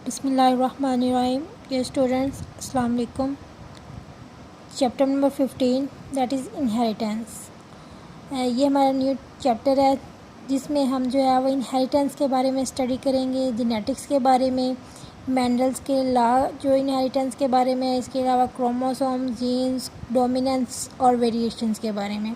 बिस्मिल्लाहिर्रहमानिर्रहीम। Dear students, अस्सलाम वालेकुम। Chapter number 15 that is inheritance. ये हमारा न्यू चैप्टर है जिसमें हम जो है वो इनहेरिटेंस के बारे में स्टडी करेंगे, जेनेटिक्स के बारे में, मेंडल्स के लॉ जो इनहेरिटेंस के बारे में, इसके अलावा क्रोमोसोम, जीन्स, डोमिनेंस और वेरिएशंस के बारे में।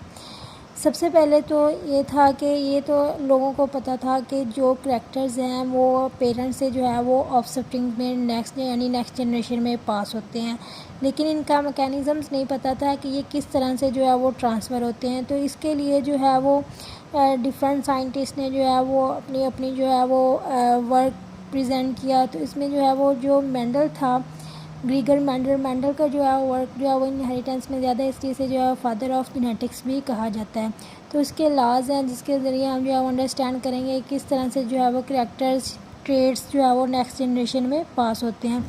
सबसे पहले तो ये था कि ये तो लोगों को पता था कि जो करैक्टर्स हैं वो पेरेंट्स से जो है वो ऑफस्प्रिंग में नेक्स्ट जनरेशन में पास होते हैं, लेकिन इनका मैकेनिज़म्स नहीं पता था कि ये किस तरह से जो है वो ट्रांसफ़र होते हैं। तो इसके लिए जो है वो डिफरेंट साइंटिस्ट ने जो है वो अपनी अपनी जो है वो वर्क प्रेजेंट किया। तो इसमें जो है वो जो मेंडल था, ग्रीगर मेंडल का जो है वर्क जो है वो इनहेरिटेंस में ज़्यादा, इस चीज़ से जो है फादर ऑफ जेनेटिक्स भी कहा जाता है। तो इसके लॉज हैं जिसके ज़रिए हम जो है वो अंडरस्टैंड करेंगे किस तरह से जो है वो करैक्टर्स, ट्रेड्स जो है वो नेक्स्ट जनरेशन में पास होते हैं।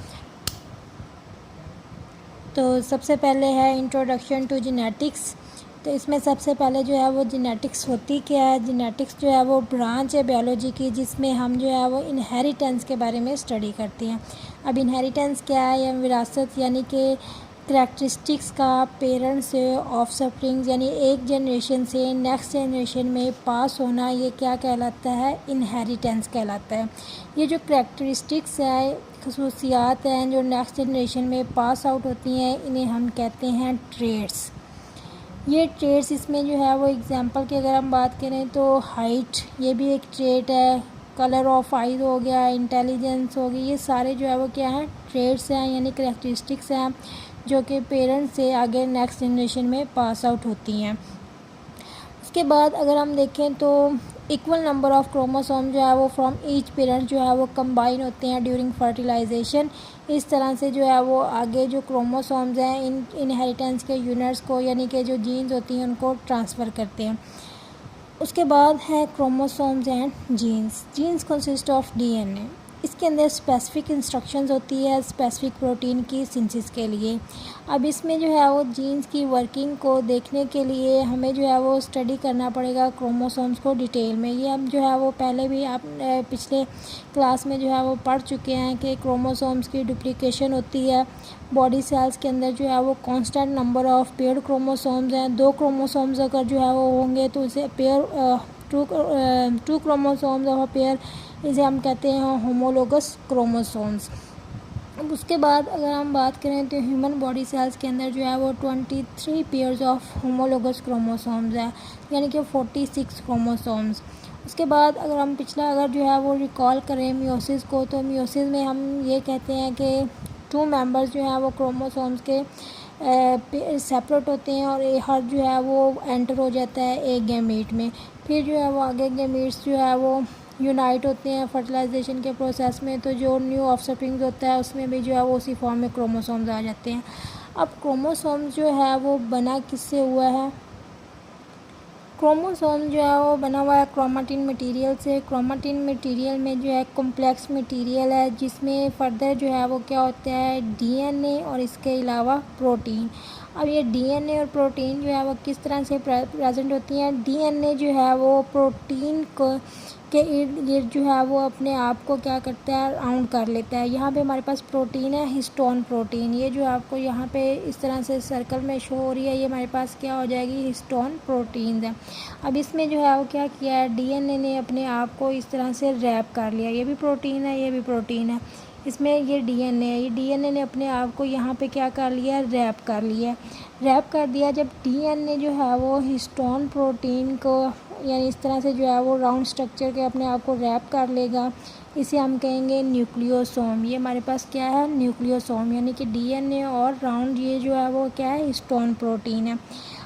तो सबसे पहले है इंट्रोडक्शन टू जेनेटिक्स। तो इसमें सबसे पहले जो है वो जेनेटिक्स होती क्या है। जेनेटिक्स जो है वो ब्रांच है बायोलॉजी की जिसमें हम जो है वो इनहेरिटेंस के बारे में स्टडी करते हैं। अब इनहेरिटेंस क्या है, या विरासत यानी कि करैक्टरिस्टिक्स का पेरेंट्स से ऑफस्प्रिंग यानी एक जनरेशन से नेक्स्ट जनरेशन में पास होना, ये क्या कहलाता है, इनहेरिटेंस कहलाता है। ये जो करैक्टरिस्टिक्स है, खसूसियात हैं जो नेक्स्ट जनरेशन में पास आउट होती हैं, इन्हें हम कहते हैं ट्रेड्स। ये ट्रेड्स इसमें जो है वो एग्जांपल की अगर हम बात करें तो हाइट, ये भी एक ट्रेड है, कलर ऑफ आइज हो गया, इंटेलिजेंस हो गई, ये सारे जो है वो क्या हैं, ट्रेड्स हैं यानी करैक्टरिस्टिक्स हैं जो कि पेरेंट्स से आगे नेक्स्ट जनरेशन में पास आउट होती हैं। उसके बाद अगर हम देखें तो इक्वल नंबर ऑफ़ क्रोमोसोम जो है वो फ्रॉम ईच पेरेंट जो है वो कंबाइन होते हैं ड्यूरिंग फर्टिलाइजेशन। इस तरह से जो है वो आगे जो क्रोमोसोम्स हैं इन इनहेरिटेंस के यूनिट्स को यानी कि जो जीन्स होती हैं उनको ट्रांसफ़र करते हैं। उसके बाद है chromosomes and genes. Genes consist of DNA. इसके अंदर स्पेसिफिक इंस्ट्रक्शंस होती है स्पेसिफिक प्रोटीन की सिंथेसिस के लिए। अब इसमें जो है वो जीन्स की वर्किंग को देखने के लिए हमें जो है वो स्टडी करना पड़ेगा क्रोमोसोम्स को डिटेल में। ये हम जो है वो पहले भी आप पिछले क्लास में जो है वो पढ़ चुके हैं कि क्रोमोसोम्स की डुप्लीकेशन होती है। बॉडी सेल्स के अंदर जो है वो constant number of paired chromosomes हैं। 2 क्रोमोसोम्स अगर जो है वो होंगे तो उसे to chromosomes of a pair, इसे हम कहते हैं होमोलोगस क्रोमोसोम्स। अब उसके बाद अगर हम बात करें तो ह्यूमन बॉडी सेल्स के अंदर जो है वो 23 पेयर्स ऑफ होमोलोगस क्रोमोसोम्स है यानी कि 46 क्रोमोसोम्स। उसके बाद अगर हम पिछला अगर जो है वो रिकॉल करें मियोसिस को, तो मियोसिस में हम ये कहते हैं कि 2 मेंबर्स जो हैं वो क्रोमोसोम्स के सेपरेट होते हैं और हर जो है वो एंटर हो जाता है एक गैमीट में। फिर जो है वो आगे गैमीट्स जो है वो यूनाइट होते हैं फर्टिलाइजेशन के प्रोसेस में। तो जो न्यू ऑफस्प्रिंग होता है उसमें भी जो है वो उसी फॉर्म में क्रोमोसोम्स आ जाते हैं। अब क्रोमोसोम्स जो है वो बना किससे हुआ है। क्रोमोसोम जो है वो बना हुआ है क्रोमेटिन मटेरियल से। क्रोमेटिन मटेरियल में जो है कॉम्प्लेक्स मटेरियल है जिसमें फर्दर जो है वो क्या होता है, डीएनए और इसके अलावा प्रोटीन। अब ये डीएनए और प्रोटीन जो है वो किस तरह से प्रेजेंट होती हैं। डीएनए जो है वो प्रोटीन को के इर्द गिर्द जो है वो अपने आप को क्या करता है, राउंड कर लेता है। यहाँ पे हमारे पास प्रोटीन है, हिस्टोन प्रोटीन। ये जो आपको यहाँ पे इस तरह से सर्कल में शो हो रही है, ये हमारे पास क्या हो जाएगी, हिस्टोन प्रोटीन है। अब इसमें जो है वो क्या किया है, डीएनए ने अपने आप को इस तरह से रैप कर लिया। ये भी प्रोटीन है, ये भी प्रोटीन है। इसमें ये डीएनए है, ये डीएनए ने अपने आप को यहाँ पे क्या कर लिया, रैप कर लिया। रैप कर दिया जब डीएनए जो है वो हिस्टोन प्रोटीन को यानी इस तरह से जो है वो राउंड स्ट्रक्चर के अपने आप को रैप कर लेगा, इसे हम कहेंगे न्यूक्लियोसोम। ये हमारे पास क्या है, न्यूक्लियोसोम, यानी कि डीएनए और राउंड ये जो है वो क्या है, हिस्टोन प्रोटीन है।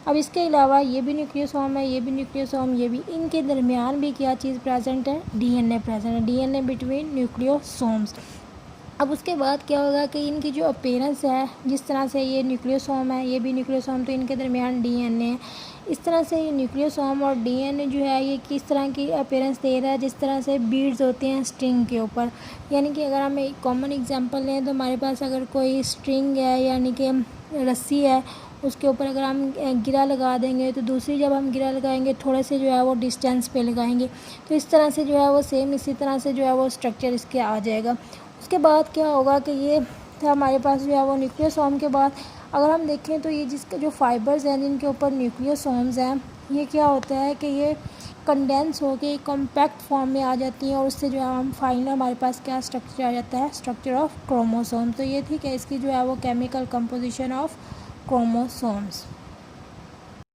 अब इसके अलावा ये भी न्यूक्लियोसोम है, ये भी न्यूक्लियोसोम, ये भी, इनके दरमियान भी क्या चीज़ प्रेजेंट है, डीएनए प्रेजेंट है, डीएनए बिटवीन न्यूक्लियोसोम्स। अब उसके बाद क्या होगा कि इनकी जो अपीयरेंस है, जिस तरह से ये न्यूक्लियोसोम है, ये भी न्यूक्लियोसोम, तो इनके दरमियान डीएनए है। इस तरह से ये न्यूक्लियोसोम और डीएनए जो है ये किस तरह की अपीयरेंस दे रहा है, जिस तरह से बीड्स होते हैं स्ट्रिंग के ऊपर। यानी कि अगर हम एक कॉमन एग्जांपल लें तो हमारे पास अगर कोई स्ट्रिंग है यानी कि रस्सी है, उसके ऊपर अगर हम गिरा लगा देंगे तो दूसरी जब हम गिरा लगाएंगे थोड़े से जो है वो डिस्टेंस पे लगाएंगे, तो इस तरह से जो है वो सेम इसी तरह से जो है वो स्ट्रक्चर इसके आ जाएगा। उसके बाद क्या होगा कि ये हमारे पास जो है वो न्यूक्लियोसोम के बाद अगर हम देखें तो ये जिसके जो फाइबर्स हैं जिनके ऊपर न्यूक्लियोसोम्स हैं, ये क्या होता है कि ये कंडेंस होके कॉम्पैक्ट फॉर्म में आ जाती हैं और उससे जो है हम फाइनल हमारे पास क्या स्ट्रक्चर आ जाता है, स्ट्रक्चर ऑफ क्रोमोसोम। तो ये ठीक है इसकी जो है वो केमिकल कंपोजिशन ऑफ क्रोमोसोम्स।